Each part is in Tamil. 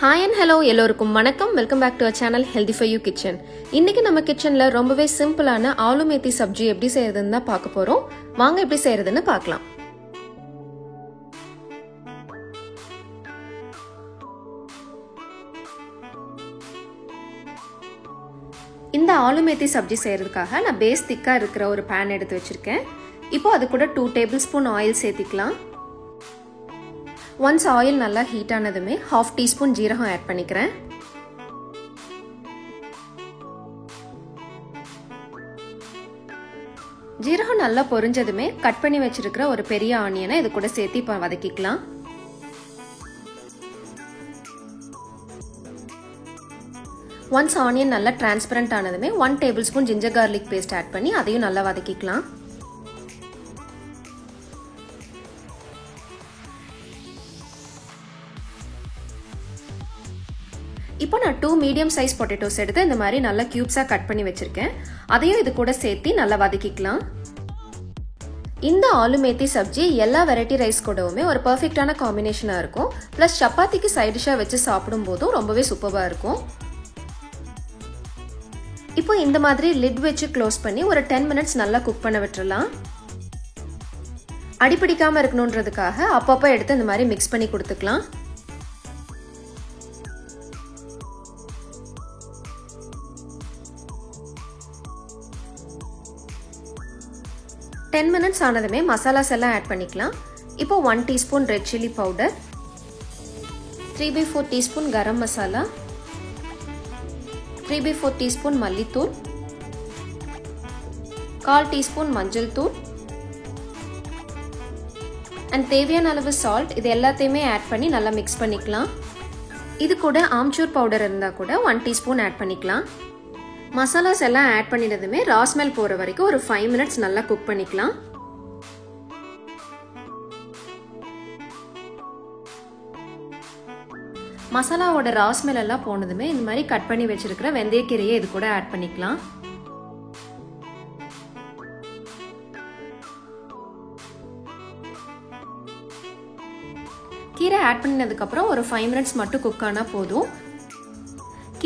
Hi and hello எல்லோருக்கும் வணக்கம். Welcome back to our channel Healthy for You Kitchen. இன்னைக்கு நம்ம கிச்சன்ல ரொம்பவே சிம்பிளான ஆலு மேத்தி சப்ஜி எப்படி செய்யறதுன்னு தான் பார்க்க போறோம். வாங்க எப்படி செய்யறதுன்னு பார்க்கலாம். இந்த ஆலு மேத்தி சப்ஜி செய்யறதுக்காக நான் பேஸ் திக்கா இருக்கிற ஒரு pan எடுத்து வச்சிருக்கேன். இப்போ அது கூட 2 tablespoon ஆயில் சேர்த்திக்கலாம். Once oil நல்லா ஹீட் ஆனதுமே 1/2 teaspoon ஜீரகம் ஆட் பண்ணிக்கிறேன். ஜீரகம் நல்லா பொரிஞ்சதுமே கட் பண்ணி வச்சிருக்கிற ஒரு பெரிய ஆனியனை இது கூட சேர்த்து இப்ப வதக்கிக்கலாம். Once ஆனியன் நல்லா டிரான்ஸ்பரண்ட் ஆனதுமே 1 tablespoon ginger garlic paste add பண்ணி அதையும் நல்லா வதக்கிக்கலாம். இப்போ நான் 2 மீடியம் சைஸ் பொட்டேட்டோஸ் எடுத்து இந்த மாதிரி நல்லா கியூப்ஸா கட் பண்ணி வச்சிருக்கேன். அதையும் இது கூட சேர்த்து நல்லா வதக்கிக்கலாம். இந்த ஆலு மேத்தி சப்ஜி எல்லா வெரைட்டி ரைஸ் கூடவுமே ஒரு பெர்ஃபெக்ட்டான காம்பினேஷனா இருக்கும். பிளஸ் சப்பாத்திக்கு சைட் டிஷ்ஷா வச்சு சாப்பிடும்போதும் ரொம்பவே சூப்பரா இருக்கும். இப்போ இந்த மாதிரி லிட் வச்சு க்ளோஸ் பண்ணி ஒரு 10 minutes நல்லா குக் பண்ண விட்டுறலாம். அடிபிடிக்காம இருக்கணும்ன்றதுக்காக அப்பப்போ எடுத்து இந்த மாதிரி மிக்ஸ் பண்ணி கொடுத்துக்கலாம். minutes ஆனதுமே மசாலாஸ் எல்லாம் ஆட் பண்ணிக்கலாம். இப்போ 1 teaspoon red chilli powder, 3/4 teaspoon garam masala, 3/4 teaspoon மல்லித்தூள், 1/4 teaspoon மஞ்சள் தூள் and தேவையான அளவு சால்ட் இது எல்லாத்தையுமே ஆட் பண்ணி நல்லா மிக்ஸ் பண்ணிக்கலாம். இது கூட ஆம்ச்சூர் பவுடர் இருந்தா கூட 1 teaspoon ஆட் பண்ணிக்கலாம். மசாலாஸ் எல்லாம் ஆட் பண்ணினதுமே ரா ஸ்மெல் போற வரைக்கும் ஒரு 5 minutes நல்லா குக் பண்ணிக்கலாம். மசாலாவோட ரா ஸ்மெல் எல்லாம் போனதுமே இந்த மாதிரி கட் பண்ணி வச்சிருக்கிற வெந்தயக்கீரையை இது கூட ஆட் பண்ணிக்கலாம். கீரை ஆட் பண்ணதுக்கு அப்புறம் ஒரு 5 minutes மட்டும் குக் ஆனா போதும்.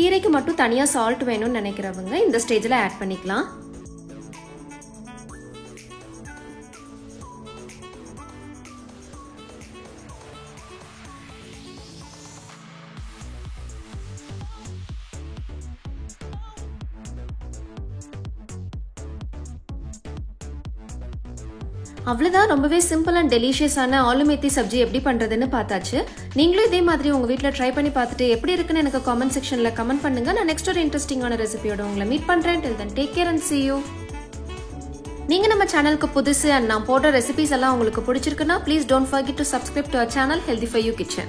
கீரைக்கு மட்டும் தனியா சால்ட் வேணும்னு நினைக்கிறவங்க இந்த ஸ்டேஜ்ல ஆட் பண்ணிக்கலாம். அவ்வளவுதான், ரொம்பவே சிம்பிள் அண்ட் டெலிஷியஸான ஆலு மேத்தி சப்ஜி எப்படி பண்றதுன்னு பார்த்தாச்சு. நீங்களும் இதே மாதிரி உங்க வீட்ல ட்ரை பண்ணி பார்த்துட்டு எப்படி இருக்குன்னு எனக்கு கமெண்ட் செக்ஷன்ல கமெண்ட் பண்ணுங்க. நான் நெக்ஸ்ட் ஒரு இன்ட்ரெஸ்டிங்கான ரெசிபியோட உங்களை மீட் பண்றேன். Till then take care and see you. நீங்க நம்ம சேனலுக்கு புதுசு அண்ட் நான் போடுற ரெசிபிஸ் எல்லாம் உங்களுக்கு பிடிச்சிருக்குன்னா please don't forget to subscribe to our channel Healthy for You Kitchen.